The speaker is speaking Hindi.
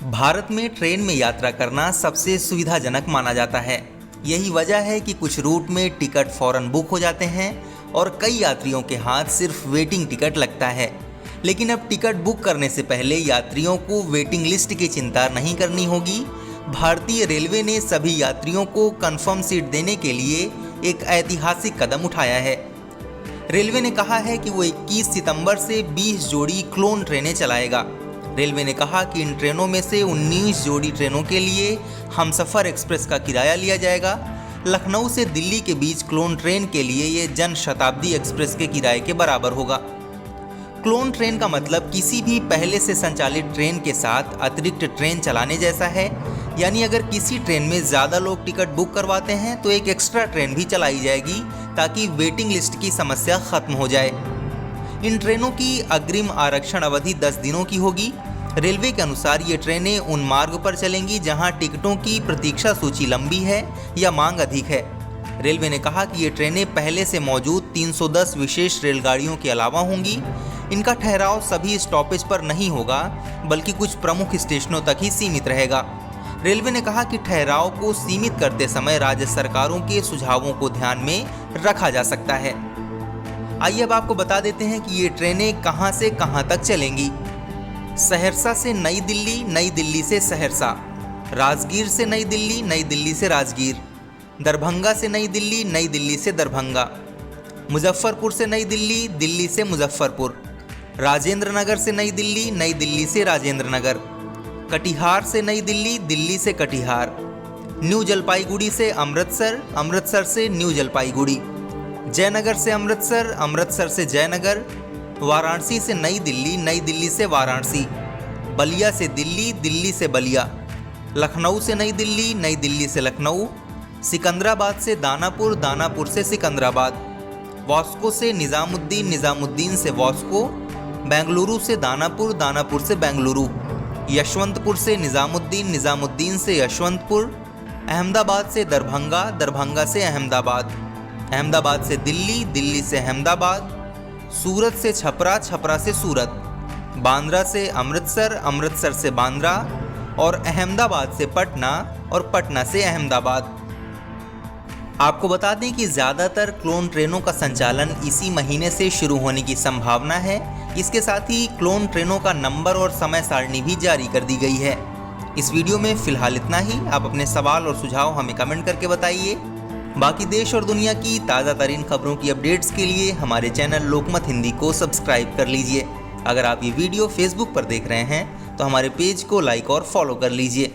भारत में ट्रेन में यात्रा करना सबसे सुविधाजनक माना जाता है। यही वजह है कि कुछ रूट में टिकट फौरन बुक हो जाते हैं और कई यात्रियों के हाथ सिर्फ वेटिंग टिकट लगता है। लेकिन अब टिकट बुक करने से पहले यात्रियों को वेटिंग लिस्ट की चिंता नहीं करनी होगी। भारतीय रेलवे ने सभी यात्रियों को कंफर्म सीट देने के लिए एक ऐतिहासिक कदम उठाया है। रेलवे ने कहा है कि वो 21 सितंबर से 20 जोड़ी क्लोन ट्रेनें चलाएगा। रेलवे ने कहा कि इन ट्रेनों में से 19 जोड़ी ट्रेनों के लिए हमसफ़र एक्सप्रेस का किराया लिया जाएगा। लखनऊ से दिल्ली के बीच क्लोन ट्रेन के लिए ये जन शताब्दी एक्सप्रेस के किराए के बराबर होगा। क्लोन ट्रेन का मतलब किसी भी पहले से संचालित ट्रेन के साथ अतिरिक्त ट्रेन चलाने जैसा है। यानी अगर किसी ट्रेन में ज़्यादा लोग टिकट बुक करवाते हैं तो एक एक्स्ट्रा ट्रेन भी चलाई जाएगी ताकि वेटिंग लिस्ट की समस्या खत्म हो जाए। इन ट्रेनों की अग्रिम आरक्षण अवधि 10 दिनों की होगी। रेलवे के अनुसार ये ट्रेनें उन मार्ग पर चलेंगी जहां टिकटों की प्रतीक्षा सूची लंबी है या मांग अधिक है। रेलवे ने कहा कि ये ट्रेनें पहले से मौजूद 310 विशेष रेलगाड़ियों के अलावा होंगी। इनका ठहराव सभी स्टॉपेज पर नहीं होगा बल्कि कुछ प्रमुख स्टेशनों तक ही सीमित रहेगा। रेलवे ने कहा कि ठहराव को सीमित करते समय राज्य सरकारों के सुझावों को ध्यान में रखा जा सकता है। आइए अब आपको बता देते हैं कि ये ट्रेनें कहां से कहां तक चलेंगी। सहरसा से नई दिल्ली, नई दिल्ली से सहरसा, राजगीर से नई दिल्ली से राजगीर, दरभंगा से नई दिल्ली से दरभंगा, मुजफ्फरपुर से नई दिल्ली, दिल्ली से मुजफ्फरपुर, राजेंद्र नगर से नई दिल्ली से राजेंद्र नगर, कटिहार से नई दिल्ली, दिल्ली से कटिहार, न्यू जलपाईगुड़ी से अमृतसर, अमृतसर से न्यू जलपाईगुड़ी, जयनगर से अमृतसर, अमृतसर से जयनगर, वाराणसी से नई दिल्ली से वाराणसी, बलिया से दिल्ली, दिल्ली से बलिया, लखनऊ से नई दिल्ली से लखनऊ, सिकंदराबाद से दानापुर, दानापुर से सिकंदराबाद, वास्को से निज़ामुद्दीन, निज़ामुद्दीन से वास्को, बेंगलुरु से दानापुर, दानापुर से बेंगलुरु, यशवंतपुर से निज़ामुद्दीन, निज़ामुद्दीन से यशवंतपुर, अहमदाबाद से दरभंगा, दरभंगा से अहमदाबाद, अहमदाबाद से दिल्ली, दिल्ली से अहमदाबाद, सूरत से छपरा, छपरा से सूरत, बांद्रा से अमृतसर, अमृतसर से बांद्रा और अहमदाबाद से पटना और पटना से अहमदाबाद। आपको बता दें कि ज़्यादातर क्लोन ट्रेनों का संचालन इसी महीने से शुरू होने की संभावना है। इसके साथ ही क्लोन ट्रेनों का नंबर और समय सारणी भी जारी कर दी गई है। इस वीडियो में फ़िलहाल इतना ही। आप अपने सवाल और सुझाव हमें कमेंट करके बताइए। बाकी देश और दुनिया की ताज़ा तरीन खबरों की अपडेट्स के लिए हमारे चैनल लोकमत हिंदी को सब्सक्राइब कर लीजिए। अगर आप ये वीडियो फेसबुक पर देख रहे हैं तो हमारे पेज को लाइक और फॉलो कर लीजिए।